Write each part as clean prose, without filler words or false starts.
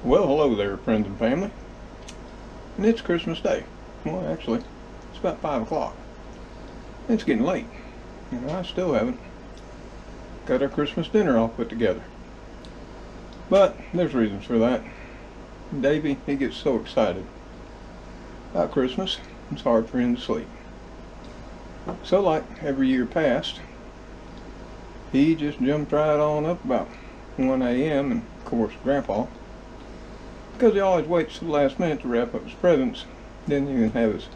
Well, hello there, friends and family. And it's Christmas Day. Well, actually, it's about 5 o'clock. It's getting late. And I still haven't got our Christmas dinner all put together. But there's reasons for that. Davy, he gets so excited about Christmas, it's hard for him to sleep. So like every year past, he just jumped right on up about 1 a.m. and of course Grandpa, because he always waits till the last minute to wrap up his presents. Then he can have his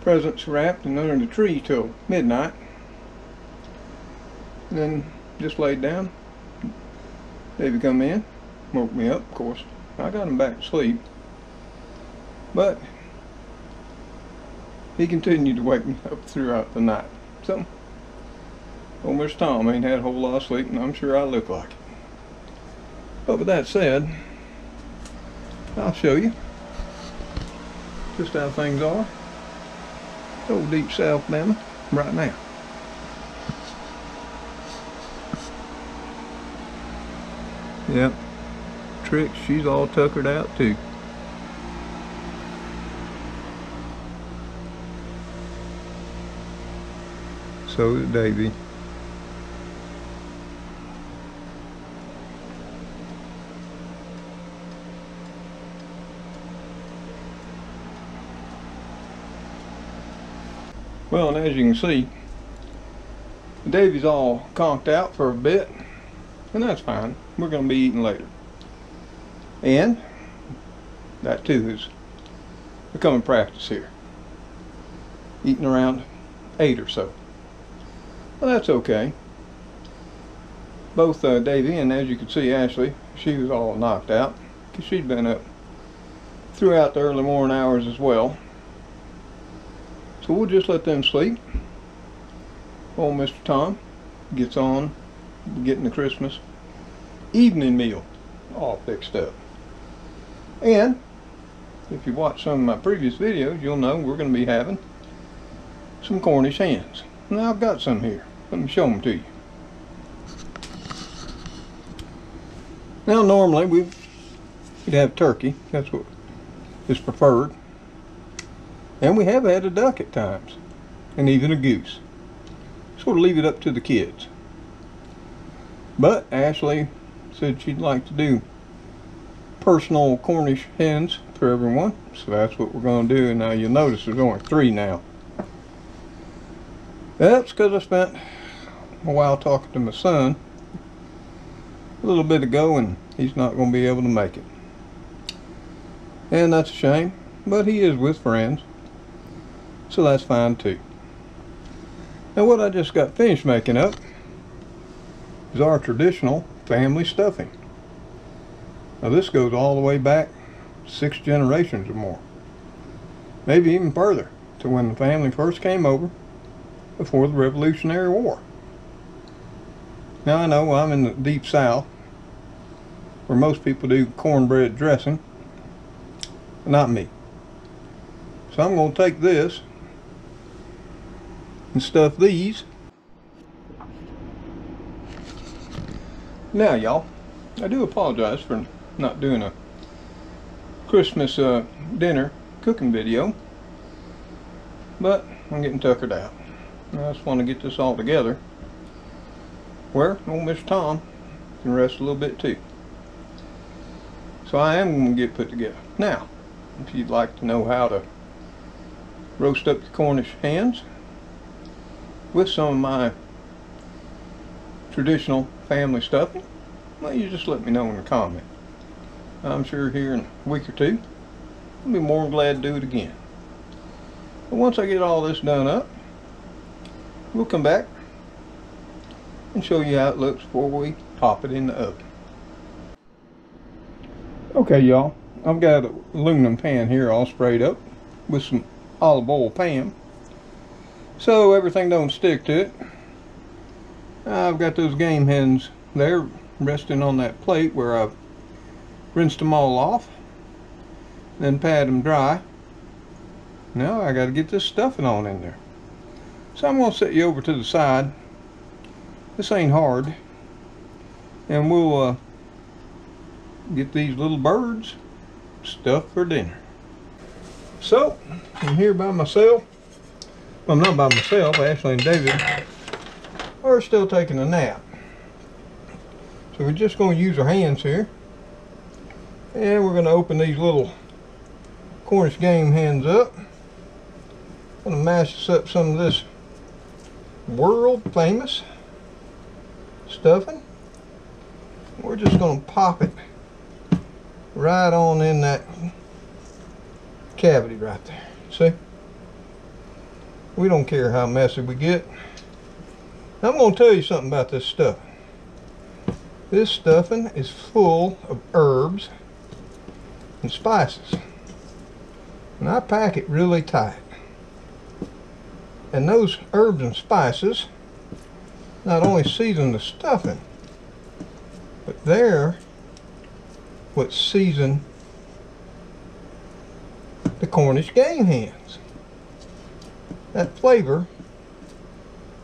presents wrapped and under the tree till midnight. And then just laid down. Davy come in, woke me up, of course. I got him back to sleep. But he continued to wake me up throughout the night. So, Ole Mr. Tom ain't had a whole lot of sleep, and I'm sure I look like it. But with that said, I'll show you just how things are old Deep South Bama right now. Yep, Trix, she's all tuckered out too. So is Davy. Well, and as you can see, Davy's all conked out for a bit, and that's fine. We're going to be eating later. And that too is becoming practice here. Eating around 8 or so. Well, that's okay. Both Davy and, as you can see, Ashley, she was all knocked out because she'd been up throughout the early morning hours as well. So we'll just let them sleep. Old Mr. Tom gets on getting the Christmas evening meal all fixed up. And if you watch some of my previous videos, you'll know we're going to be having some Cornish hens. Now I've got some here. Let me show them to you. Now normally we'd have turkey. That's what is preferred. And we have had a duck at times, and even a goose. So we'll leave it up to the kids. But Ashley said she'd like to do personal Cornish hens for everyone, so that's what we're going to do. And now you'll notice there's only 3 now. That's because I spent a while talking to my son a little bit ago, and he's not going to be able to make it. And that's a shame, but he is with friends. So that's fine too. Now what I just got finished making up is our traditional family stuffing. Now this goes all the way back 6 generations or more. Maybe even further, to when the family first came over before the Revolutionary War. Now I know I'm in the Deep South, where most people do cornbread dressing, but not me. So I'm going to take this and stuff these. Now y'all, I do apologize for not doing a Christmas dinner cooking video, but I'm getting tuckered out. I just want to get this all together where old Mr. Tom can rest a little bit too. So I am going to get put together. Now, if you'd like to know how to roast up the Cornish hens with some of my traditional family stuffing, well, you just let me know in the comment. I'm sure here in a week or 2 I'll be more than glad to do it again. But once I get all this done up, we'll come back and show you how it looks before we pop it in the oven. Okay y'all, I've got an aluminum pan here all sprayed up with some olive oil pan, so everything don't stick to it. I've got those game hens there resting on that plate where I've rinsed them all off, then pat them dry. Now I got to get this stuffing on in there. So I'm going to set you over to the side. This ain't hard, and we'll get these little birds stuffed for dinner. So, I'm here by myself. Well, I'm not by myself. Ashley and David are still taking a nap. So we're just going to use our hands here. And we're going to open these little Cornish game hens up. I'm going to mash up some of this world famous stuffing. We're just going to pop it right on in that cavity right there. See? We don't care how messy we get. I'm going to tell you something about this stuffing. This stuffing is full of herbs and spices. And I pack it really tight. And those herbs and spices not only season the stuffing, but they're what season the Cornish game hens. That flavor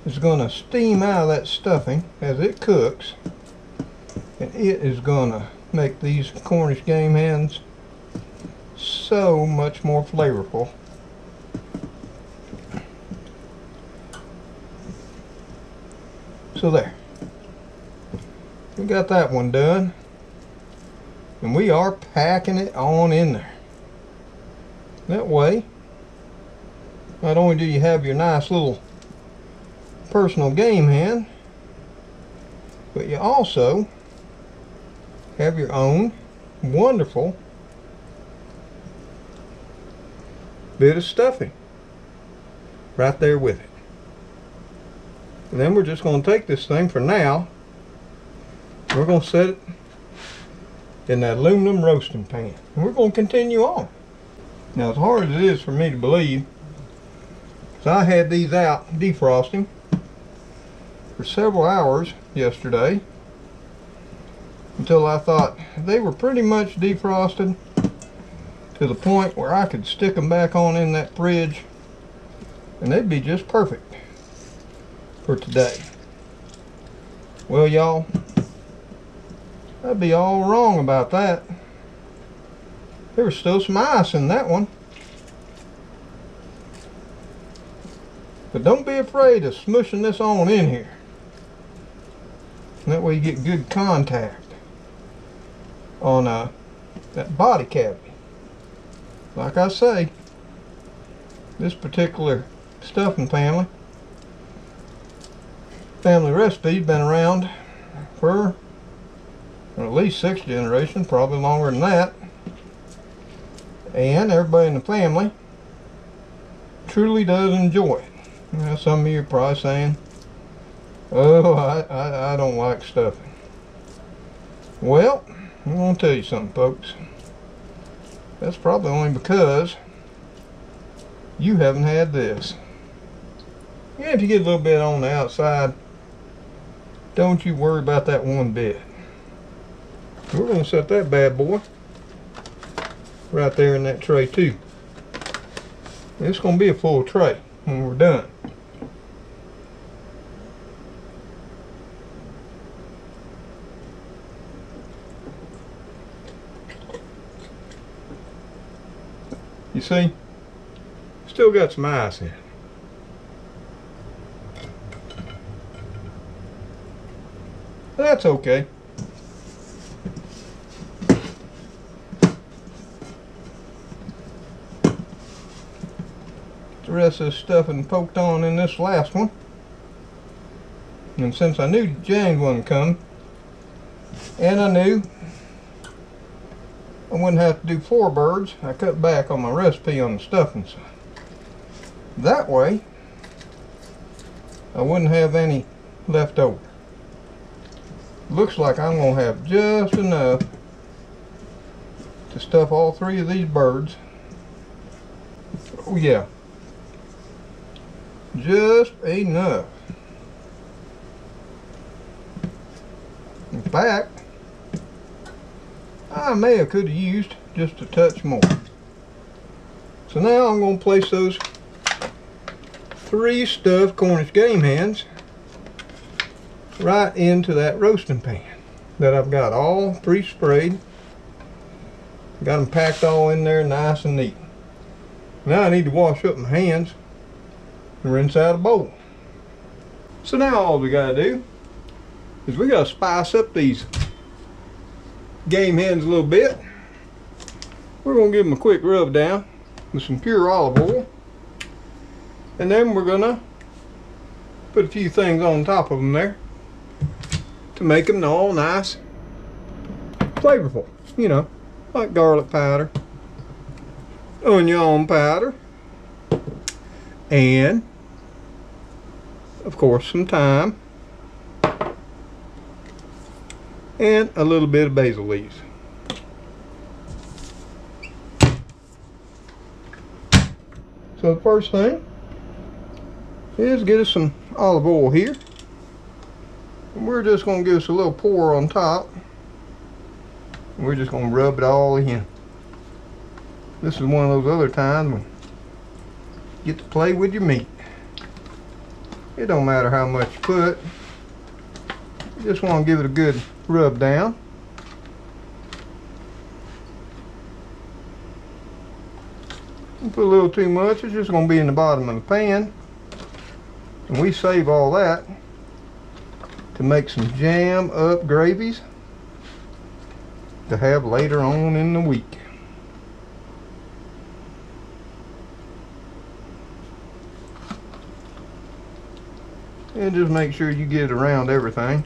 is going to steam out of that stuffing as it cooks, and it is going to make these Cornish game hens so much more flavorful. So there, we got that one done, and we are packing it on in there. That way, not only do you have your nice little personal game hen, but you also have your own wonderful bit of stuffing right there with it. And then we're just going to take this thing for now. We're going to set it in that aluminum roasting pan. And we're going to continue on. Now, as hard as it is for me to believe, because I had these out defrosting for several hours yesterday, until I thought they were pretty much defrosted to the point where I could stick them back on in that fridge and they'd be just perfect for today. Well, y'all, I'd be all wrong about that. There was still some ice in that one. But don't be afraid of smushing this on in here. And that way you get good contact on that body cavity. Like I say, this particular stuffing family recipe's been around for at least 6 generations, probably longer than that. And everybody in the family truly does enjoy it. Now, some of you are probably saying, oh, I don't like stuffing. Well, I'm going to tell you something, folks. That's probably only because you haven't had this. And if you get a little bit on the outside, don't you worry about that one bit. We're going to set that bad boy right there in that tray too. It's going to be a full tray when we're done. You see, still got some ice in it. But that's okay. The rest of this stuffing poked on in this last one. And since I knew James wasn't coming, and I knew I wouldn't have to do 4 birds, I cut back on my recipe on the stuffing side. That way, I wouldn't have any left over. Looks like I'm going to have just enough to stuff all 3 of these birds. Oh yeah, just enough. In fact, I may have could have used just a touch more. So now I'm going to place those 3 stuffed Cornish game hens right into that roasting pan that I've got all pre-sprayed Got them packed all in there nice and neat. Now I need to wash up my hands and rinse out a bowl. So now all we gotta do is we gotta spice up these game hens a little bit. We're gonna give them a quick rub down with some pure olive oil. And then we're gonna put a few things on top of them there to make them all nice, flavorful. You know, like garlic powder, onion powder, and of course some thyme, and a little bit of basil leaves. So the first thing is get us some olive oil here. And we're just going to give us a little pour on top. And we're just going to rub it all in. This is one of those other times when you get to play with your meat. It don't matter how much you put. You just want to give it a good rub down. Put a little too much, it's just going to be in the bottom of the pan. And we save all that to make some jam up gravies to have later on in the week. And just make sure you get it around everything.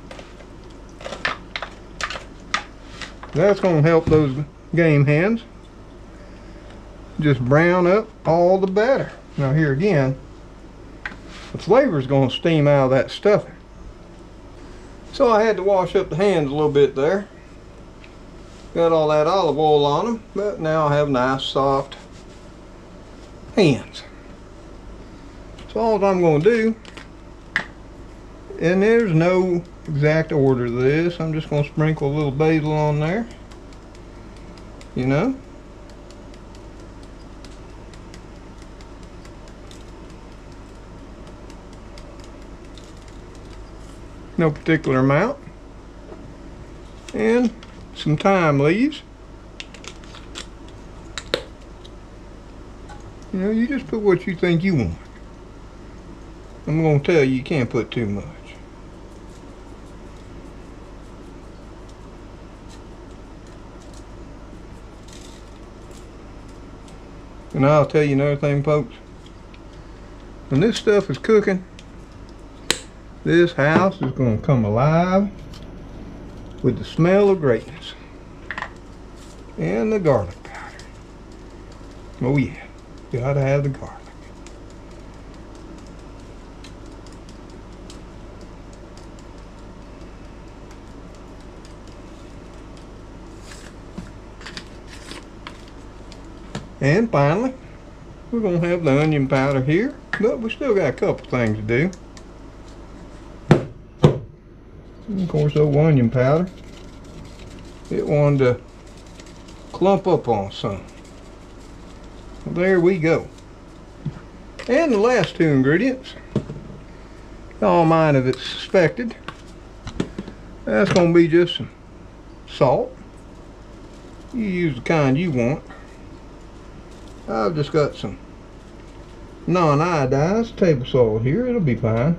That's going to help those game hens just brown up all the better. Now here again, the flavor is going to steam out of that stuffing. So I had to wash up the hands a little bit there. Got all that olive oil on them, but now I have nice soft hands. So all I'm going to do, and there's no exact order to this, I'm just going to sprinkle a little basil on there, you know. No particular amount. And some thyme leaves. You know, you just put what you think you want. I'm going to tell you, you can't put too much. And I'll tell you another thing, folks. When this stuff is cooking, this house is going to come alive with the smell of greatness and the garlic powder. Oh yeah, gotta have the garlic. And finally, we're going to have the onion powder here, but we still got a couple things to do. And of course, old onion powder, it wanted to clump up on some. Well, there we go. And the last two ingredients, all mine have expected. That's going to be just some salt. You use the kind you want. I've just got some non-iodized table salt here. It'll be fine.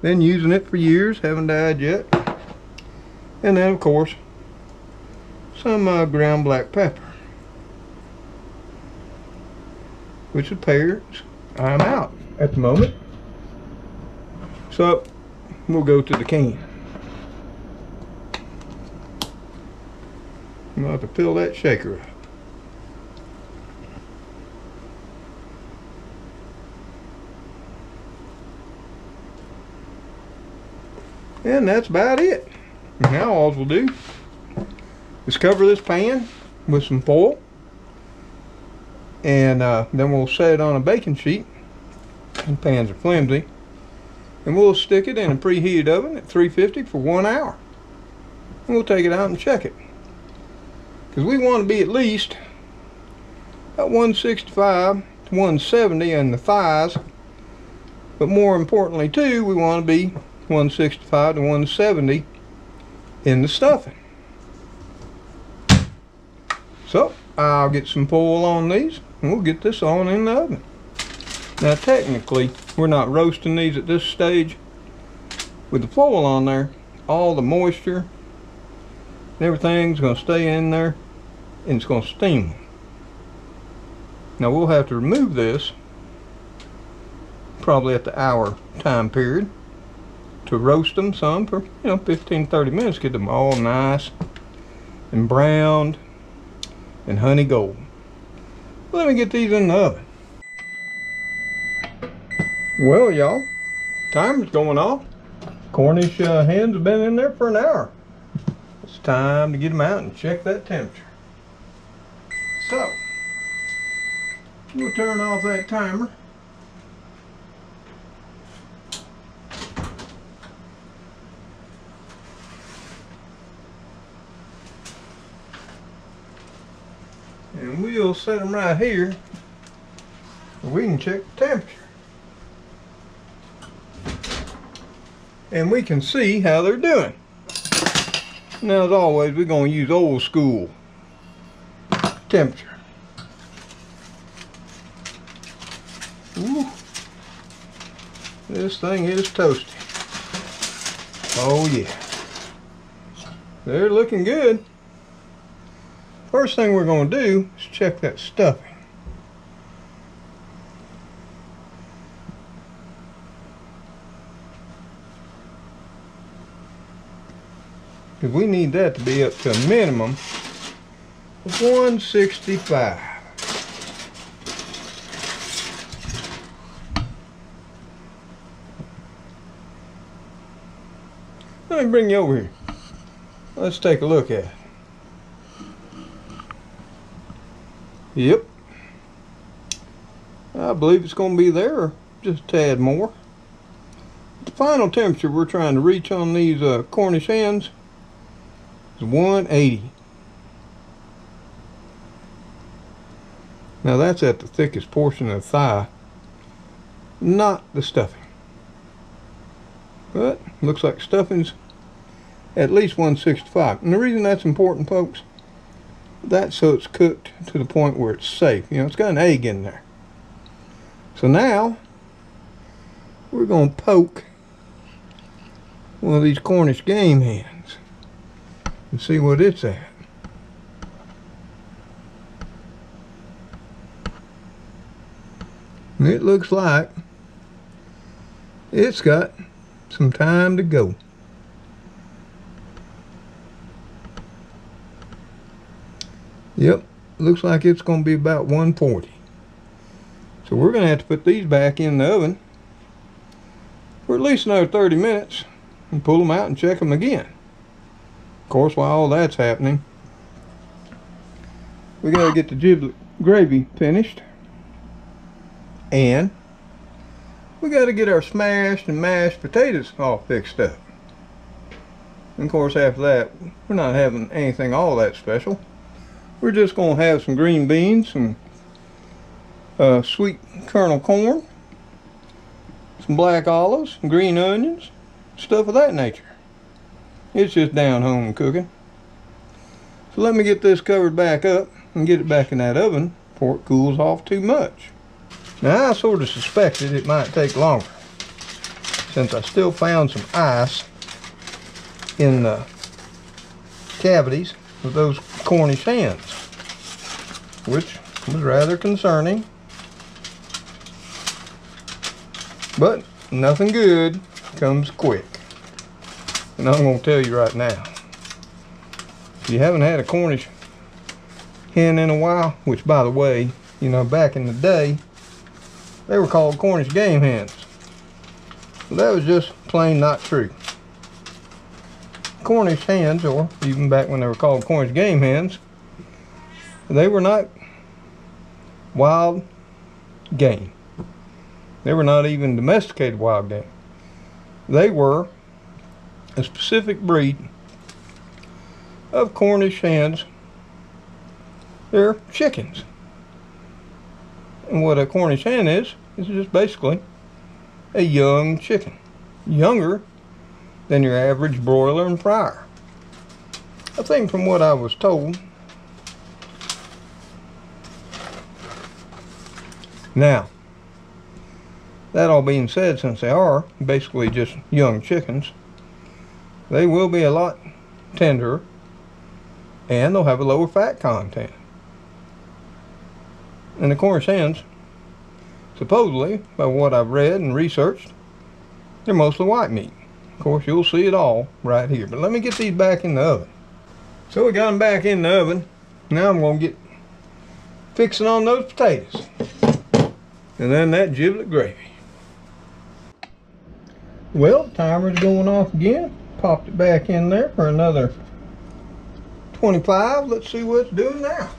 Been using it for years, haven't died yet. And then of course some ground black pepper, which appears I'm out at the moment. So we'll go to the can. I'm going to have to fill that shaker up. And that's about it. Now all we'll do is cover this pan with some foil, and then we'll set it on a baking sheet. And pans are flimsy, and we'll stick it in a preheated oven at 350 for 1 hour. And we'll take it out and check it, because we want to be at least about 165 to 170 in the thighs, but more importantly too, we want to be 165 to 170 in the stuffing. So I'll get some foil on these and we'll get this on in the oven. Now technically we're not roasting these at this stage. With the foil on there, all the moisture and everything's going to stay in there and it's going to steam them. Now we'll have to remove this probably at the hour time period to roast them some for 15-30 minutes, get them all nice and browned and honey gold. Let me get these in the oven. Well y'all, timer's going off. Cornish hens have been in there for an hour. It's time to get them out and check that temperature. So we'll turn off that timer. And we'll set them right here so we can check the temperature. And we can see how they're doing. Now as always, we're going to use old school temperature. Ooh, this thing is toasty. Oh yeah. They're looking good. First thing we're going to do is check that stuffing. Because we need that to be up to a minimum of 165. Let me bring you over here. Let's take a look at it. Yep. I believe it's going to be there, or just a tad more. The final temperature we're trying to reach on these Cornish hens is 180. Now that's at the thickest portion of the thigh, not the stuffing. But looks like stuffing's at least 165. And the reason that's important, folks, that's so it's cooked to the point where it's safe. It's got an egg in there. So now we're going to poke one of these Cornish game hens and see what it's at. And it looks like it's got some time to go. Yep, looks like it's going to be about 140. So we're going to have to put these back in the oven for at least another 30 minutes and pull them out and check them again. Of course, while all that's happening, we got to get the giblet gravy finished, and we got to get our smashed and mashed potatoes all fixed up. And of course, after that, we're not having anything all that special. We're just going to have some green beans, some sweet kernel corn, some black olives, some green onions, stuff of that nature. It's just down home cooking. So let me get this covered back up and get it back in that oven before it cools off too much. Now I sort of suspected it might take longer, since I still found some ice in the cavities of those Cornish hens, which was rather concerning. But nothing good comes quick. And I'm going to tell you right now, if you haven't had a Cornish hen in a while, which by the way, back in the day, they were called Cornish game hens. So that was just plain not true. Cornish hens, or even back when they were called Cornish game hens, they were not wild game. They were not even domesticated wild game. They were a specific breed of Cornish hens. They're chickens. And what a Cornish hen is just basically a young chicken. Younger than your average broiler and fryer. I think from what I was told, Now, that all being said, since they are basically just young chickens, they will be a lot tenderer and they'll have a lower fat content. And the Cornish hens, supposedly, by what I've read and researched, they're mostly white meat. Of course, you'll see it all right here. But let me get these back in the oven. So we got them back in the oven. Now I'm going to get fixing on those potatoes. And then that giblet gravy. Well, timer's going off again. Popped it back in there for another 25. Let's see what it's doing now.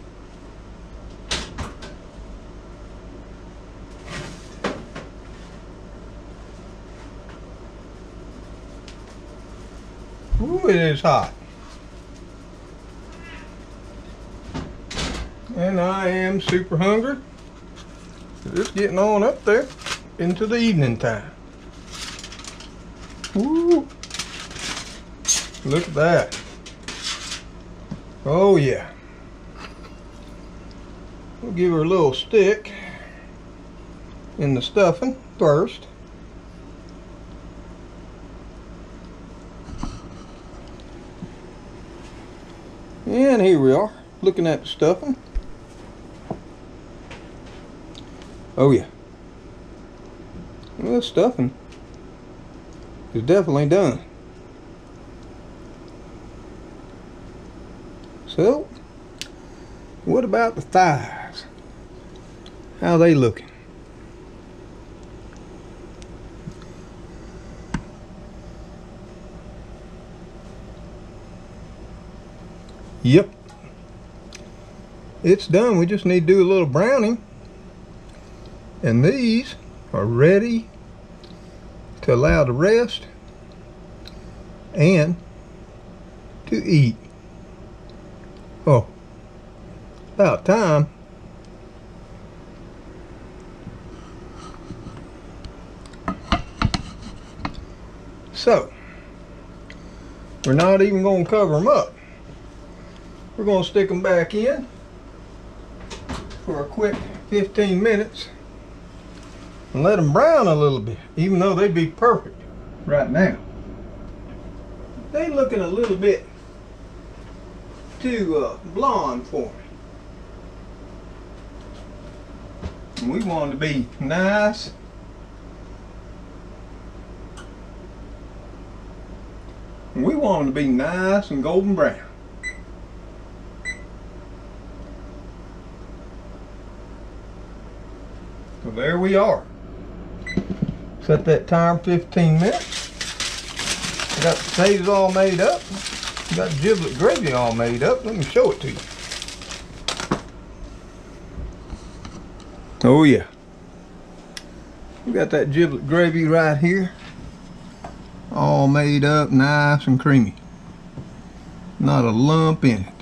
Ooh, it is hot. And I am super hungry. Just getting on up there into the evening time. Ooh. Look at that. Oh yeah. We'll give her a little stick in the stuffing first. And here we are, looking at the stuffing. Oh yeah. Well, the stuffing is definitely done. So, what about the thighs? How are they looking? Yep. It's done. We just need to do a little browning. And these are ready to allow to rest and to eat. Oh, about time. So, we're not even going to cover them up. We're going to stick them back in for a quick 15 minutes and let them brown a little bit, even though they'd be perfect right now. They looking a little bit too blonde for me. And we want them to be nice. And we want them to be nice and golden brown. So there we are. Set that timer 15 minutes. Got the potatoes all made up. Got giblet gravy all made up. Let me show it to you. Oh yeah. We got that giblet gravy right here. All made up, nice and creamy. Not a lump in it.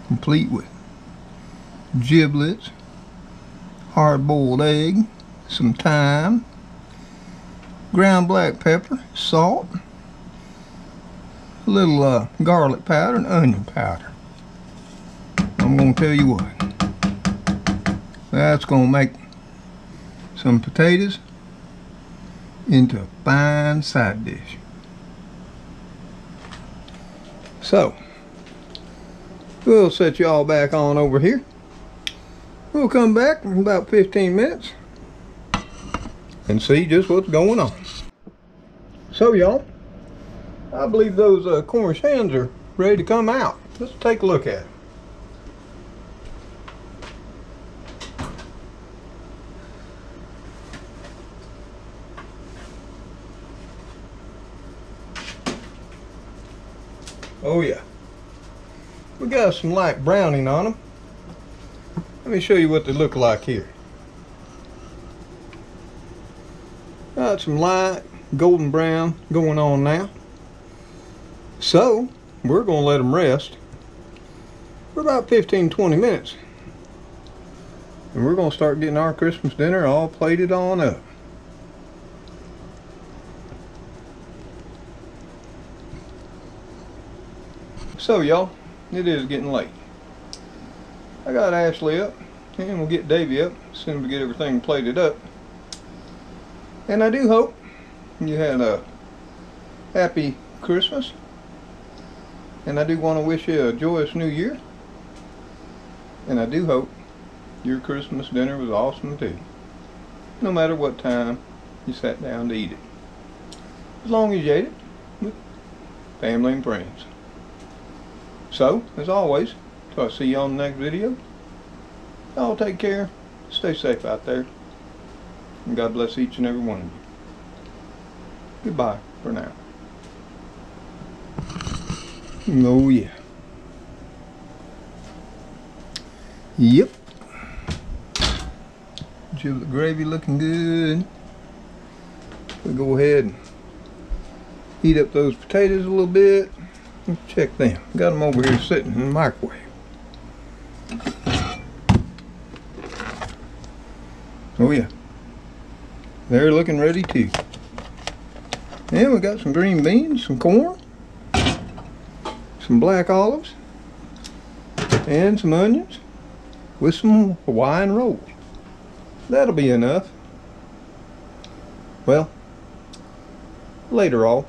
Complete with giblets, hard-boiled egg, some thyme, ground black pepper, salt, a little garlic powder and onion powder. I'm going to tell you what, that's going to make some potatoes into a fine side dish. So, we'll set you all back on over here. We'll come back in about 15 minutes and see just what's going on. So y'all, I believe those Cornish hens are ready to come out. Let's take a look at them. Oh yeah, we got some light browning on them. Let me show you what they look like here. Got some light golden brown going on now. So we're going to let them rest for about 15-20 minutes. And we're going to start getting our Christmas dinner all plated on up. So y'all, it is getting late. I got Ashley up, and we'll get Davy up as soon as we get everything plated up. And I do hope you had a happy Christmas, and I do want to wish you a joyous New Year, and I do hope your Christmas dinner was awesome too, no matter what time you sat down to eat it, as long as you ate it with family and friends. So, as always, till I see you on the next video, y'all take care, stay safe out there, and God bless each and every one of you. Goodbye for now. Oh yeah. Yep. The gravy looking good. We go ahead and heat up those potatoes a little bit. Check them. Got them over here sitting in the microwave. Oh yeah. They're looking ready too. And we got some green beans, some corn, some black olives, and some onions with some Hawaiian rolls. That'll be enough. Well, later all.